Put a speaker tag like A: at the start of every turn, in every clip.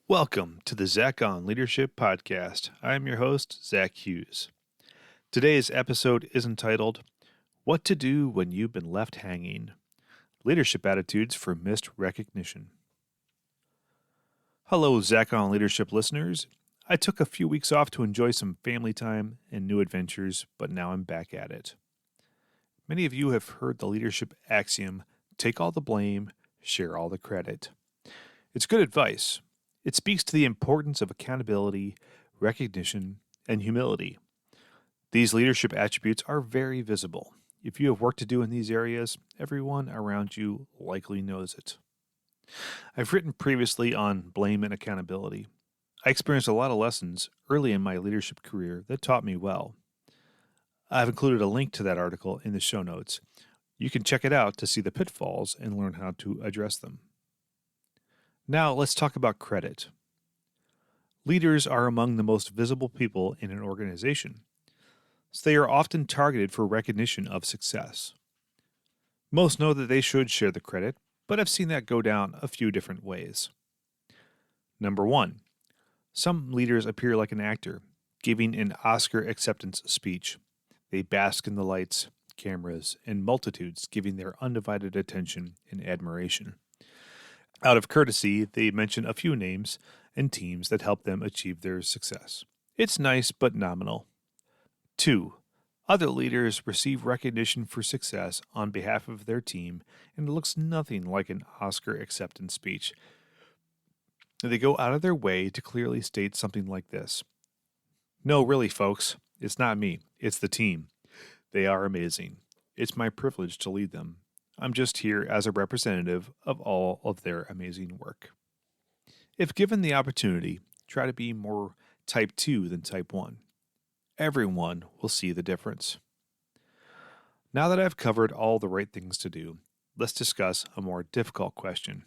A: Welcome to the Zach on Leadership Podcast. I am your host, Zach Hughes. Today's episode is entitled, What to Do When You've Been Left Hanging? Leadership Attitudes for Missed Recognition. Hello, Zach on Leadership listeners. I took a few weeks off to enjoy some family time and new adventures, but now I'm back at it. Many of you have heard the leadership axiom, take all the blame, share all the credit. It's good advice. It speaks to the importance of accountability, recognition, and humility. These leadership attributes are very visible. If you have work to do in these areas, everyone around you likely knows it. I've written previously on blame and accountability. I experienced a lot of lessons early in my leadership career that taught me well. I've included a link to that article in the show notes. You can check it out to see the pitfalls and learn how to address them. Now let's talk about credit. Leaders are among the most visible people in an organization, so they are often targeted for recognition of success. Most know that they should share the credit, but I've seen that go down a few different ways. Number one, some leaders appear like an actor, giving an Oscar acceptance speech. They bask in the lights, cameras, and multitudes giving their undivided attention and admiration. Out of courtesy, they mention a few names and teams that help them achieve their success. It's nice but nominal. 2. Other leaders receive recognition for success on behalf of their team, and it looks nothing like an Oscar acceptance speech. They go out of their way to clearly state something like this. No, really, folks, it's not me, it's the team. They are amazing. It's my privilege to lead them. I'm just here as a representative of all of their amazing work. If given the opportunity, try to be more type 2 than type 1. Everyone will see the difference. Now that I've covered all the right things to do, let's discuss a more difficult question.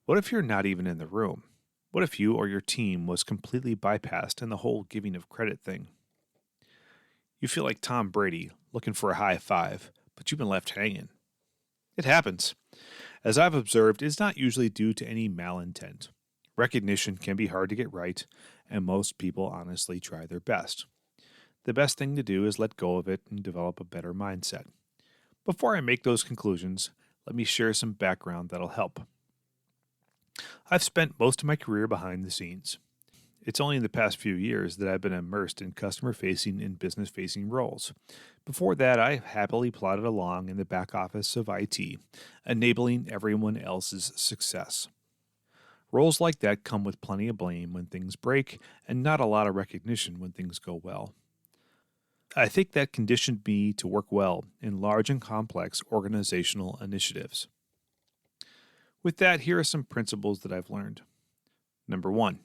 A: What if you're not even in the room? What if you or your team was completely bypassed in the whole giving of credit thing? You feel like Tom Brady looking for a high five, but you've been left hanging. It happens. As I've observed, it's not usually due to any malintent. Recognition can be hard to get right, and most people honestly try their best. The best thing to do is let go of it and develop a better mindset. Before I make those conclusions, let me share some background that'll help. I've spent most of my career behind the scenes. It's only in the past few years that I've been immersed in customer-facing and business-facing roles. Before that, I happily plodded along in the back office of IT, enabling everyone else's success. Roles like that come with plenty of blame when things break and not a lot of recognition when things go well. I think that conditioned me to work well in large and complex organizational initiatives. With that, here are some principles that I've learned. Number 1.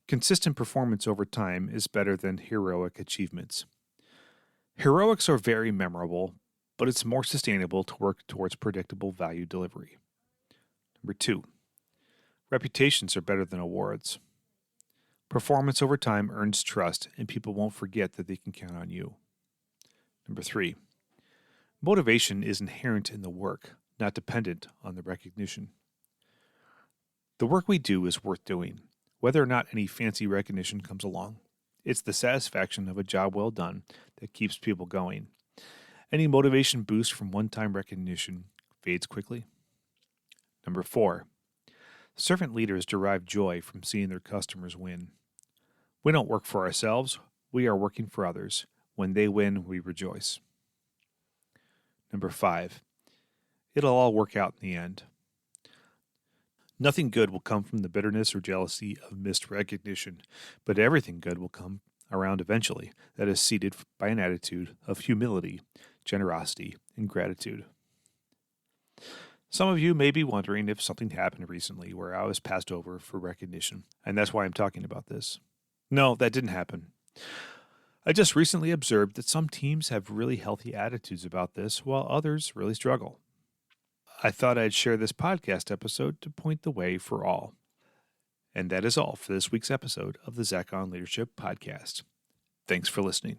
A: Consistent performance over time is better than heroic achievements. Heroics are very memorable, but it's more sustainable to work towards predictable value delivery. Number 2. Reputations are better than awards. Performance over time earns trust, and people won't forget that they can count on you. Number 3. Motivation is inherent in the work, not dependent on the recognition. The work we do is worth doing, whether or not any fancy recognition comes along. It's the satisfaction of a job well done that keeps people going. Any motivation boost from one-time recognition fades quickly. Number 4. Servant leaders derive joy from seeing their customers win. We don't work for ourselves, we are working for others. When they win, we rejoice. Number 5. It'll all work out in the end. Nothing good will come from the bitterness or jealousy of missed recognition, but everything good will come around eventually that is seeded by an attitude of humility, generosity, and gratitude. Some of you may be wondering if something happened recently where I was passed over for recognition, and that's why I'm talking about this. No, that didn't happen. I just recently observed that some teams have really healthy attitudes about this, while others really struggle. I thought I'd share this podcast episode to point the way for all. And that is all for this week's episode of the Zach on Leadership podcast. Thanks for listening.